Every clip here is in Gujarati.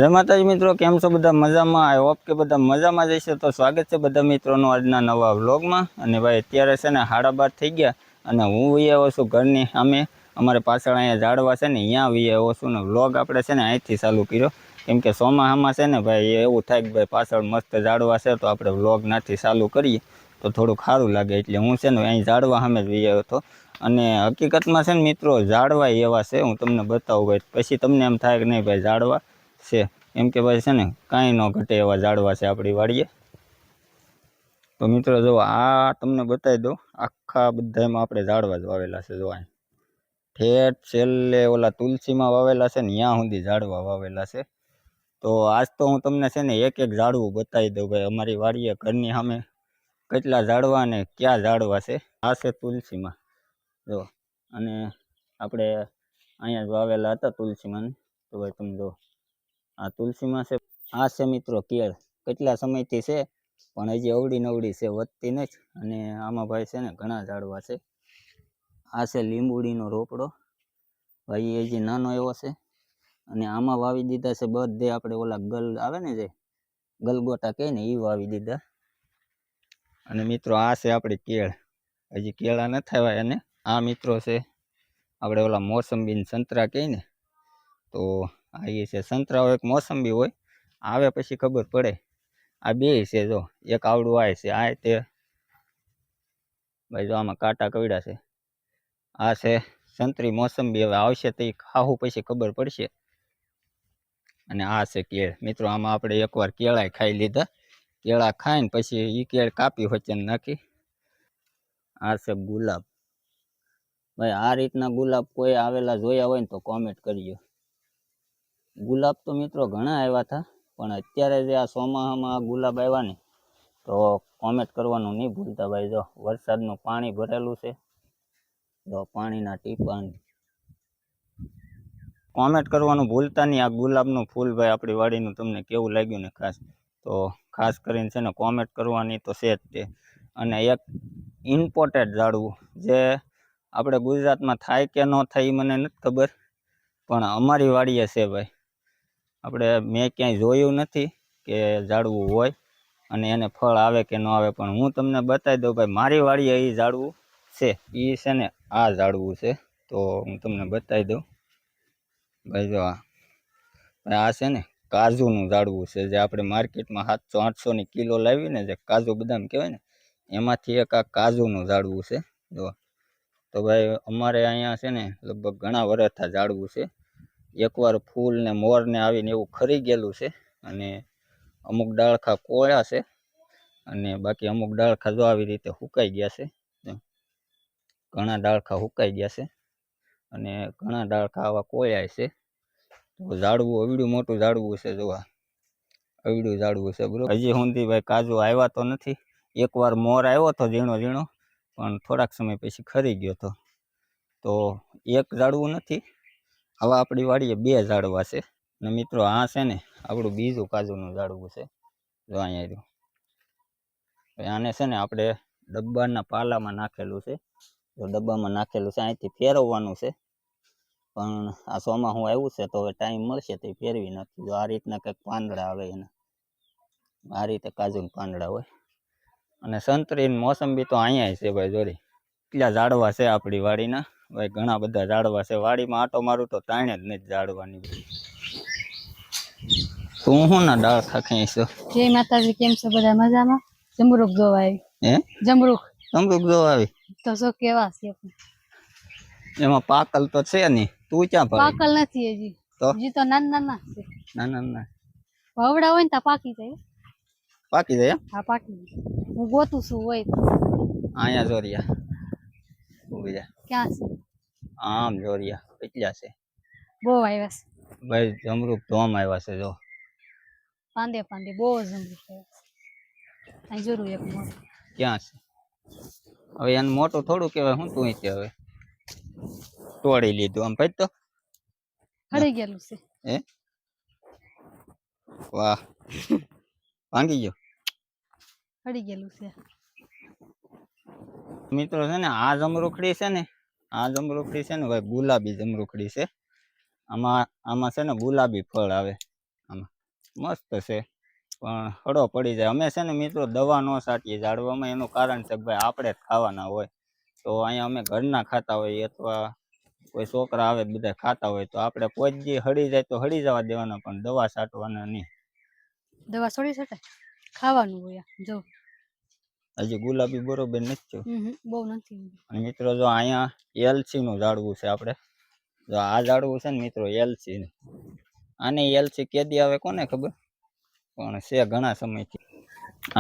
જય માતાજી મિત્રો, કેમ છો બધા? મજામાં? આઈ હોપ કે બધા મજામાં જ હશે. તો સ્વાગત છે બધા મિત્રોનું આજના નવા વ્લોગમાં. અને ભાઈ અત્યારે છે ને 12:30 થઈ ગયા અને હું વી આવ્યો છું ઘરની સામે. અમારે પાછળ અહીંયા ઝાડવા છે ને, અહીંયા વી આવ્યો છું ને વ્લોગ આપણે છે ને અહીંથી ચાલુ કર્યો. કેમ કે ચોમાસામાં છે ને ભાઈ એવું થાય કે ભાઈ પાછળ મસ્ત ઝાડવા છે તો આપણે વ્લોગ નાથી ચાલુ કરીએ તો થોડુંક સારું લાગે. એટલે હું છે ને અહીં ઝાડવા સામે જ વી આવ્યો હતો. અને હકીકતમાં છે ને મિત્રો ઝાડવા એવા છે, હું તમને બતાવું ભાઈ, પછી તમને એમ થાય કે નહીં ભાઈ ઝાડવા છે એમ કે ભાઈ છે ને કાંઈ ન ઘટે એવા ઝાડવા છે આપણી વાડીએ. તો મિત્રો જો આ તમને બતાવી દઉં, આખા બધામાં આપણે ઝાડવા જ વાવેલા છે. જો અહીં ઠેઠ છેલ્લે ઓલા તુલસીમાં વાવેલા છે ને ત્યાં સુધી ઝાડવા વાવેલા છે. તો આજ તો હું તમને છે ને એક એક ઝાડવું બતાવી દઉં ભાઈ અમારી વાડીએ ઘરની સામે કેટલા ઝાડવા અને ક્યાં ઝાડવા છે. આ છે તુલસીમાં જો, અને આપણે અહીંયા જ વાવેલા હતા તુલસીમાં. તો ભાઈ તમે જો આ તુલસીમાં છે. આ છે મિત્રો કેળ, કેટલા સમયથી છે પણ હજી અવડી નવડી છે, વધતી નથી. અને આમાં ભાઈ છે ને ઘણા ઝાડવા છે. આ છે લીંબુડીનો રોપડો ભાઈ, એ હજી નાનો એવો છે. અને આમાં વાવી દીધા છે બધે આપણે ઓલા ગલ આવે ને જે ગલગોટા કહે ને એ વાવી દીધા. અને મિત્રો આ છે આપણી કેળ, હજી કેળા નથી આવ્યા એને. આ મિત્રો છે આપણે ઓલા મોસંબી સંતરા કહે ને, તો આ એ છે. સંતરા હોય એક મોસંબી હોય, આવે પછી ખબર પડે. આ બે છે જો, એક આવડું આ છે, આ તે ભાઈ જો આમાં કાંટા કવડ્યા છે. આ છે સંતરી મોસંબી, હવે આવશે તો એ ખાવું પછી ખબર પડશે. અને આ છે કેળ મિત્રો, આમાં આપણે એકવાર કેળાય ખાઈ લીધા. કેળા ખાઈને પછી એ કેળ કાપી વચ્ચે નાખી. આ છે ગુલાબ ભાઈ, આ રીતના ગુલાબ કોઈ આવેલા જોયા હોય ને તો કોમેન્ટ કરજો. ગુલાબ તો મિત્રો ઘણા આવ્યા હતા, પણ અત્યારે જે આ ચોમાસામાં આ ગુલાબ આવ્યા ને તો કોમેન્ટ કરવાનું નહીં ભૂલતા ભાઈ. જો વરસાદનું પાણી ભરેલું છે, જો પાણીના ટીપાં કોમેન્ટ કરવાનું ભૂલતા નહીં. આ ગુલાબનું ફૂલ ભાઈ આપણી વાડીનું તમને કેવું લાગ્યું ને ખાસ તો ખાસ કરીને છે ને કોમેન્ટ કરવાની તો છે જ તે. અને એક ઇમ્પોર્ટેન્ટ ઝાડવું જે આપણે ગુજરાતમાં થાય કે ન થાય એ મને નથી ખબર, પણ અમારી વાડીએ છે ભાઈ. આપણે મેં ક્યાંય જોયું નથી કે ઝાડવું હોય અને એને ફળ આવે કે ન આવે, પણ હું તમને બતાવી દઉં ભાઈ મારી વાડીએ એ ઝાડવું છે. એ છે ને આ ઝાડવું છે, તો હું તમને બતાવી દઉં ભાઈ. જો આ છે ને કાજુનું ઝાડવું છે, જે આપણે માર્કેટમાં 700-800 કિલો લાવીને જે કાજુ બદામ કહેવાય ને એમાંથી એક આ કાજુનું ઝાડવું છે. જો તો ભાઈ અમારે અહીંયા છે ને લગભગ ઘણા વર્ષથી ઝાડવું છે. એકવાર ફૂલ ને મોર ને આવીને એવું ખરી ગયેલું છે, અને અમુક ડાળખા કોળ્યા છે અને બાકી અમુક ડાળખા જો આવી રીતે સુકાઈ ગયા છે. ઘણા ડાળખા સુકાઈ ગયા છે અને ઘણા ડાળખા આવા કોળ્યા છે. તો ઝાડવું અવડું મોટું ઝાડવું છે. જોવા અવડું ઝાડવું છે બરોબર. હજી સુધી ભાઈ કાજુ આવ્યા તો નથી. એકવાર મોર આવ્યો હતો ઝીણો ઝીણો, પણ થોડાક સમય પછી ખરી ગયો હતો. તો એક ઝાડવું નથી, હવે આપણી વાડીએ 2 ઝાડવા છે. અને મિત્રો આ છે ને આપણું બીજું કાજુનું ઝાડવું છે. જો અહીંયા રહ્યું. આને છે ને આપણે ડબ્બાના પાલામાં નાખેલું છે. તો ડબ્બામાં નાખેલું છે, અહીંથી ફેરવવાનું છે. પણ આ ચોમાસું આવ્યું છે તો હવે ટાઈમ મળશે તો ફેરવી નાખી. જો આ રીતના કંઈક પાંદડા આવે એના, આ રીતે કાજુના પાંદડા હોય. અને સંતરી મોસંબી તો અહીંયા છે ભાઈ. જોરી કેટલા ઝાડવા છે આપણી વાડીના ભાઈ, ઘણા બધા ઝાડવા છે. વાડીમાં આટો મારું તો તાણે જ નથી ઝાડવાની. તું હું ના ડાળખા ખેંચો? જય માતાજી, કેમ છો બધા? મજામાં? જમરૂક જોવા આવી. હે જમરૂક જોવા આવી? તો જો કેવા છે. એમાં પાકલ તો છે નહીં. તું ક્યાં ભાઈ? પાકલ નથી હજી, હજી તો નાના નાના છે. નાના ભવડા હોય ને તો પાકી જાય. પાકી જાય? હા પાકી જાય. હું ગોતું છું હોય અહીંયા જોરિયા ઉભી જા. ક્યાં છે? આમ જોરિયા કેટલા છે? બહુ આવ્યા છે ભાઈ. જમરૂક ધોમ આવ્યા છે. જો પાંદે પાંદે બહુ જમરૂક આવ્યા છે. અહીં જરૂર એક મોટું ક્યાં છે? હવે એને મોટું થોડું કહેવાય. હું તું હવે તોડી લીધું આમ ભાઈ. તો હળી ગયેલું છે. હે વાહ, ભાંગી ગયો. હળી ગયેલું છે મિત્રો છે ને આ જમરૂખડી છે ને, આ જમરૂખડી છે ને ભાઈ ગુલાબી જમરૂખડી છે. આમાં છે ને ગુલાબી ફળ આવે આમાં. મસ્ત છે પણ હળો પડી જાય. અમે છે ને મિત્રો દવા ન છાંટીએ ઝાડવામાં, એનું કારણ છે કે ભાઈ આપણે જ ખાવાના હોય. તો અહીંયા અમે ઘરના ખાતા હોઈએ અથવા કોઈ છોકરા આવે બધા ખાતા હોય, તો આપણે પોચી હળી જાય તો હળી જવા દેવાના, પણ દવા છાંટવાના નહીં. દવા છોડી શકાય, ખાવાનું હોય આ. જો હજી ગુલાબી બરોબર નથી થયું. બહુ નથી. અને મિત્રો જો અહીંયા એલસી નું ઝાડવું છે. આપણે જો આ ઝાડવું છે ને મિત્રો એલસી નું, આને એલસી કેદી આવે કોને ખબર, પણ છે ઘણા સમયથી.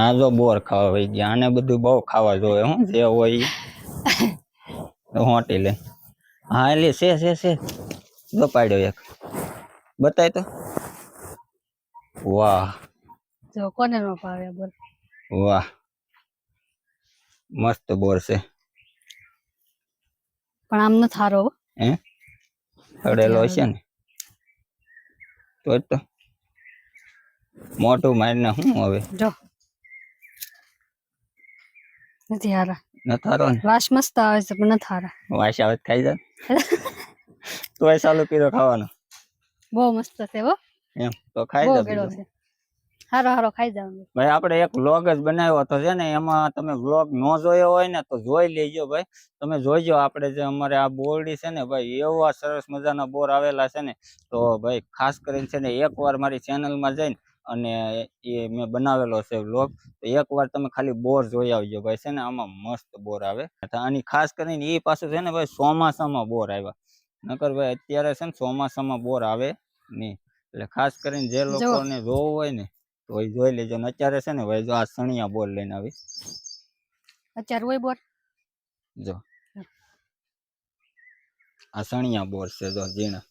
આ જો બોર ખાવા વહી ગયા. આને બધું બહુ ખાવા જોવે, હું જે હોય ઈ હોટી લે. હા એટલે છે જો પાડ્યો એક, બતાય તો. વાહ જો કોને નો ભાવે બોલ. વાહ મસ્ત બોર છે. પણ આમ નથી હારો. હે હળેલો છે ને તો મોટું મારીને શું હવે. જો નથી હારા. નથી હારો ને, વાસ મસ્ત આવે છે પણ નથી હારા. વાસ આવે તો ખાઈ જાય તોય ચાલુ કર્યો ખાવાનું. બહુ મસ્ત છે હો. એમ તો ખાઈ બહુ જા ગળો બીજું. છે. હારો ખાઈ જાવ. ભાઈ આપણે એક વ્લોગ જ બનાવ્યો હતો છે ને, એમાં તમે વ્લોગ ન જોયો હોય ને તો જોઈ લેજો ભાઈ. તમે જોઈજો આપણે જે અમારે આ બોરડી છે ને ભાઈ, એવા સરસ મજાના બોર આવેલા છે ને. તો ભાઈ ખાસ કરીને છે ને એકવાર મારી ચેનલમાં જઈને અને એ મેં બનાવેલો છે વ્લોગ, તો એકવાર તમે ખાલી બોર જોઈ આવજો ભાઈ. છે ને આમાં મસ્ત બોર આવે. આની ખાસ કરીને એ પાછું છે ને ભાઈ ચોમાસામાં બોર આવ્યા, નકર ભાઈ અત્યારે છે ને ચોમાસામાં બોર આવે નહીં. એટલે ખાસ કરીને જે લોકોને જોવું હોય ને તો એ જોઈ લેજો. ને અત્યારે છે ને ભાઈ જો આ સણિયા બોર લઈને આવી. અત્યારે હોય બોર, જો આ સણિયા બોર છે, જો ઝીણા.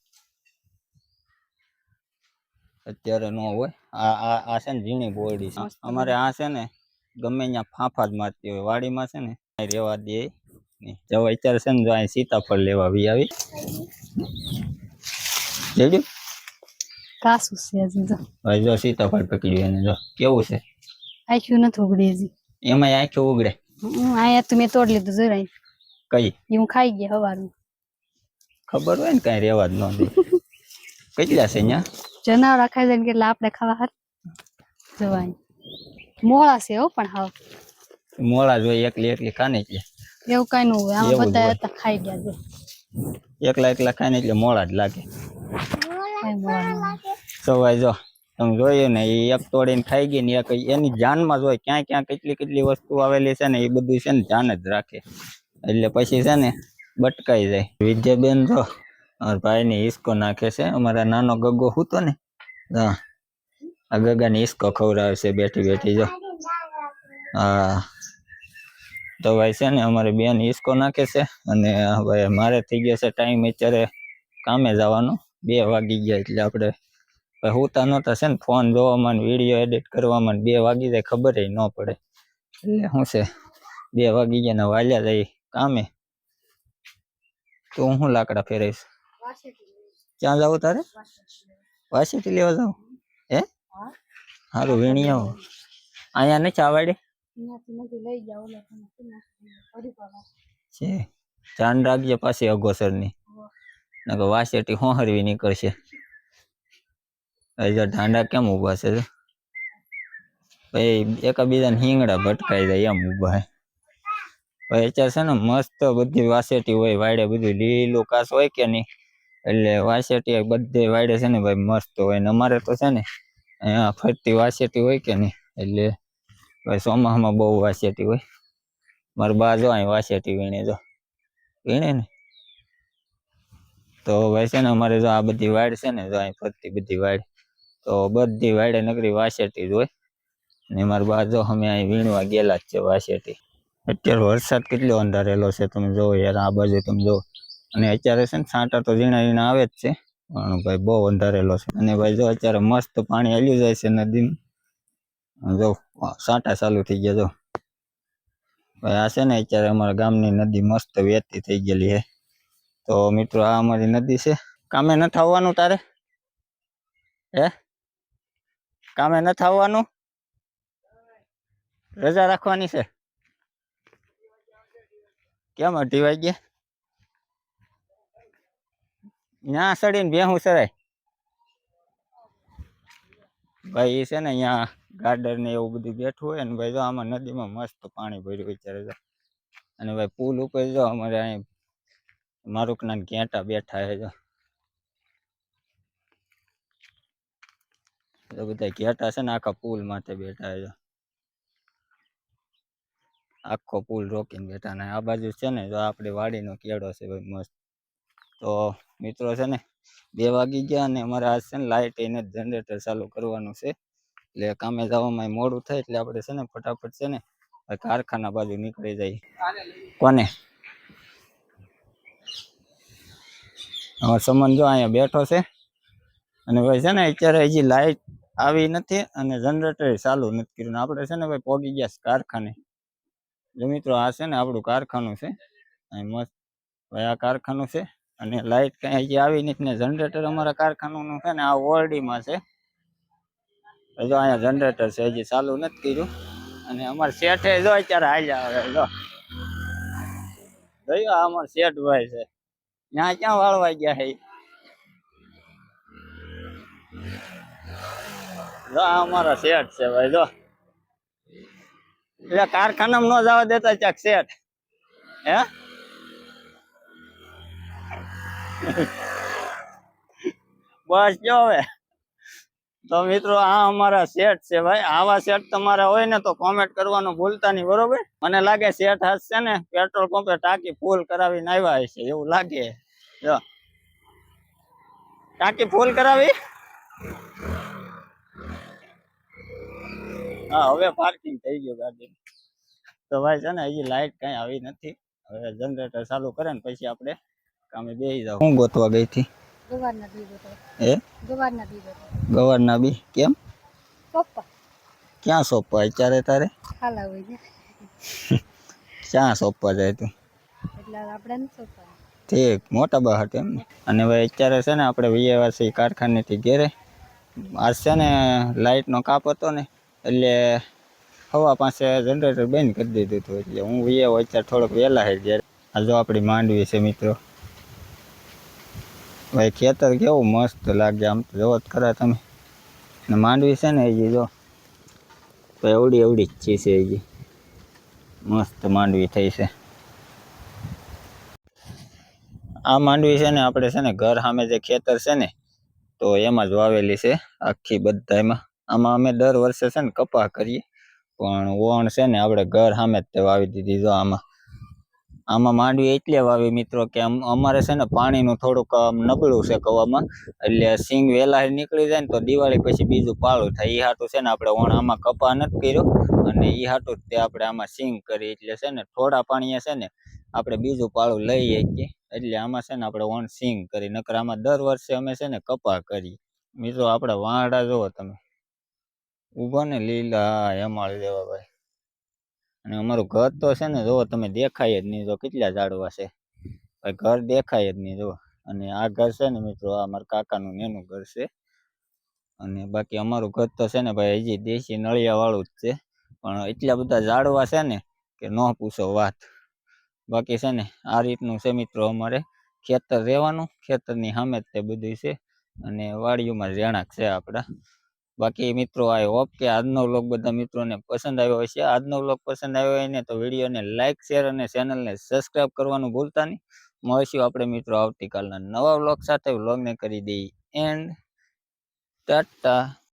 અત્યારે ન હોય. આ છે ને ઝીણી બોરડી છે અમારે. આ છે ને ગમે ત્યાં ફાંફા જ મારતી હોય વાડીમાં, છે ને રેવા દે નહીં. જો અત્યારે છે ને જો અહીં સીતાફળ લેવા આવી જોયું. કાસું છે હજી તો. ભાઈ જો સીતાફળ પકડ્યું એને, જો કેવું છે. આખ્યું નથી ઉગડી હજી. એમાં આંખો ઉગડે. આયા તો મેં તોડ લીધું જરાય. કઈ એ હું ખાઈ ગયા હવારમાં. ખબર હોય ને કઈ રેવા જ ન દે. કેટલા છે અહીંયા જનાવર ખાઈ જાય ને કેટલા આપણે ખાવા હાર જવાય. મોળા છે હો પણ હાવ મોળા જોઈએ. એકલી ખાને એટલે એવું કઈ ન હોય. આમાં એવું જ બધા હોય. હતા ખાઈ ગયા છે. એકલા ખાય ને એટલે મોળા જ લાગે. કઈ મોળા ન હોય. સવાય જો તમે જોયું ને, એ એક તોડીને ખાઈ ગઈ ને એક એની જાનમાં જોઈ. ક્યાં ક્યાં કેટલી વસ્તુ આવેલી છે ને એ બધું છે ને જાન જ રાખે. એટલે પછી છે ને બટકાઈ જાય. વિદ્યાબેન જો અમારા ભાઈની હિસકો નાખે છે. અમારા નાનો ગગો હૂતો ને, હા આ ગગાને હિસકો ખવડાવે છે બેઠી બેઠી. જો હા તો ભાઈ છે ને અમારી બેન હિસકો નાખે છે. અને ભાઈ મારે થઈ ગયો છે ટાઈમ અત્યારે કામે જવાનો. 2 વાગી ગયા. એટલે આપણે હુતા નહોતા છે ને, ફોન જોવામાં ને વિડીયો એડિટ કરવામાં 2 વાગી જાય ખબર ન પડે. એટલે શું છે 2 વાગી ગયા ને વાલ્યા જાય કામે. તો હું લાકડા ફેરવીશ. ક્યાં જાવ તારે? વાસીથી લેવા જાવ હે? સારું વીણી આવો. અહીંયા નથી આવડે છે. ધ્યાન રાખજે પાછી અગોસરની, નકર વાસેટી હોહરવી નીકળશે. જો ઢાંડા કેમ ઉભા છે, ભાઈ એકાબીજાને હિંગડા ભટકાઈ જાય એમ ઉભા હે. ભાઈ અત્યારે છે ને મસ્ત બધી વાસેટી હોય વાડે, બધું લીલું ઘાસ હોય કે નહીં, એટલે વાસેટી બધે વાડે છે ને ભાઈ મસ્ત હોય. ને અમારે તો છે ને અહીંયા ફરતી વાસેટી હોય કે નહીં, એટલે ભાઈ ચોમાસામાં બહુ વાસેટી હોય. મારા બા જો અહીં વાસેટી વીણે, જો વીણે ને. તો ભાઈ છે ને અમારે જો આ બધી વાડ છે ને, જો અહીં ફરતી બધી વાડ, તો બધી વાડે નગરી વાસેટી જ હોય. ને મારા બા જો અમે અહીં વીણવા ગયેલા જ છે વાસેટી. અત્યારે વરસાદ કેટલો અંધારેલો છે તમે જોવો યાર, આ બાજુ તમે જોવો. અને અત્યારે છે ને છાંટા તો ઝીણા ઝીણા આવે જ છે, પણ ભાઈ બહુ અંધારેલો છે. અને ભાઈ જો અત્યારે મસ્ત પાણી હાલ્યું જાય છે નદીમાં. જો છાંટા ચાલુ થઈ ગયા. જો ભાઈ આ છે ને અત્યારે અમારા ગામની નદી મસ્ત વહેતી થઈ ગયેલી છે. તો મિત્રો આ અમારી નદી છે. કામે નથી આવવાનું તારે? હે કામે નથી આવવાનું? રજા રાખવાની છે? કેમ 2:30 વાગ્યે? ના સડીને ભેહું સરાય. ભાઈ એ છે ને અહીંયા ગાર્ડન ને એવું બધું બેઠું હોય ને ભાઈ જો આમાં નદીમાં મસ્ત પાણી ભર્યું વિચારે જો. અને ભાઈ પુલ ઉપર જો અમારે અહીં મારુકના ઘેટા બેઠા છે જો. તો બધા ઘેટા છે ને આખા પુલ માથે બેઠા છે જો. આખો પુલ રોકીને બેઠા ને આ બાજુ છે ને જો આપણી વાડીનો કેળો છે ભાઈ મસ્ત. તો મિત્રો છે ને 2 વાગી ગયા અને અમારે આજ છે ને લાઇટ એને જનરેટર ચાલુ કરવાનું છે. એટલે કામે જવામાં મોડું થાય એટલે આપણે છે ને ફટાફટ છે ને કારખાના બાજુ નીકળી જાય. કોને અમારો સંબંધ જો અહીંયા બેઠો છે અને ભાઈ છે ને અત્યારે હજી લાઇટ આવી નથી અને જનરેટર ચાલુ નથી કર્યું. આપણે છે ને ભાઈ પોગી ગયા કારખાને. જો મિત્રો આ છે ને આપણું કારખાનું છે. અહીં મસ્ત ભાઈ આ કારખાનું છે અને લાઇટ કઈ હજી આવી નથી ને જનરેટર અમારા કારખાનું છે ને આ ઓરડીમાં છે. જો અહીંયા જનરેટર છે હજી ચાલુ નથી કર્યું અને અમારા શેઠે જો અત્યારે હાલ્યા આવે જો. જોયું આ અમારા શેઠ ભાઈ છે. ત્યાં ક્યાં વાળવા ગયા છે? જો આ અમારા શેઠ છે ભાઈ જો. એટલે કારખાનામાં ન જવા દેતા ક્યાંક શેઠ હે. બસ જો હવે તો મિત્રો આ અમારા શેઠ છે ભાઈ. આવા શેઠ તમારા હોય ને તો કોમેન્ટ કરવાનું ભૂલતા નહીં બરોબર. મને લાગે શેઠ હાથ છે ને પેટ્રોલ પંપે ટાંકી ફૂલ કરાવીને આવ્યા હશે એવું લાગે. જો ટાંકી ફૂલ કરાવી. હા હવે પાર્કિંગ થઈ ગયું ગાડી. તો ભાઈ છે ને હજી લાઇટ કઈ આવી નથી. હવે જનરેટર ચાલુ કરે ને પછી આપણે કામે બેસી જાવ. હું ગોતવા ગઈ હતી ગવારના બી ગોતો. એ ગવારના બી ગોતો. ગવારના બી કેમ પપ્પા ક્યાં સોંપવા અત્યારે તારે? ખાલા હોય ને ક્યાં સોંપવા જાય તું? એટલે આપણે નથી સોંપવાનું. ઠીક મોટા બા હતા એમ ને. અને ભાઈ અત્યારે છે ને આપણે વિયેવાસી કારખાનેથી ઘેરે. આજ છે ને લાઇટનો કાપ હતો ને એટલે 5:15 જનરેટર બંધ કરી દીધું હતું. એટલે હું વિયેવો અત્યારે થોડોક વહેલા છે ઘેરે. આ જો આપણી માંડવી છે મિત્રો. ભાઈ ખેતર કેવું મસ્ત લાગે આમ તો જોવો જ ખરા તમે. ને માંડવી છે ને હજી જો ભાઈ એવડી એવડી જ છે હજી. મસ્ત માંડવી થઈ છે. આ માંડવી છે ને આપણે છે ને ઘર સામે જે ખેતર છે ને તો એમાં જ વાવેલી છે આખી બધામાં. આમાં અમે દર વર્ષે છે ને કપા કરીએ પણ વણ છે ને આપણે ઘર સામે જ તે વાવી દીધી. જો આમાં માંડવી એટલે વાવી મિત્રો કે અમારે છે ને પાણીનું થોડુંક નબળું છે કવામાં. એટલે સિંગ વહેલા નીકળી જાય ને તો દિવાળી પછી બીજું પાળું થાય. એ હાટું છે ને આપણે વણ આમાં કપા નથી કર્યો અને એ હાટું જ તે આપણે આમાં સિંગ કરી. એટલે છે ને થોડા પાણીએ છે ને આપણે બીજું પાળું લઈ શકીએ. એટલે આમાં છે ને આપણે વણ સિંગ કરી. નકર આમાં દર વર્ષે અમે છે ને કપા કરીએ. મિત્રો આપણે વાંડા જોવો તમે ઊભા ને લીલા હેમાળ જેવા ભાઈ. અને અમારું ઘર તો છે ને જો તમે દેખાય જ નહીં. જો કેટલા ઝાડવા છે ભાઈ ઘર દેખાય જ નહીં જો. અને આ ઘર છે ને મિત્રો આ મારા કાકાનું નેનું ઘર છે. અને બાકી અમારું ઘર તો છે ને ભાઈ હજી દેશી નળિયા વાળું જ છે પણ એટલા બધા ઝાડવા છે ને કે ન પૂછો વાત. બાકી છે ને આ રીતનું છે મિત્રો અમારે ખેતર રહેવાનું. ખેતરની સામે જ તે બધું છે અને વાડીઓમાં રહેણાંક છે આપણા. બાકી મિત્રો આઈ હોપ કે આજનો વ્લોગ બધા મિત્રોને પસંદ આવ્યો હશે. આજનો વ્લોગ પસંદ આવ્યો હોય ને તો વિડીયોને લાઇક શેર અને ચેનલને સબસ્ક્રાઈબ કરવાનું ભૂલતા નહીં. મળશું આપણે મિત્રો આવતીકાલના નવા વ્લોગ સાથે. વ્લોગને કરી દઈએ એન્ડ ટાટા.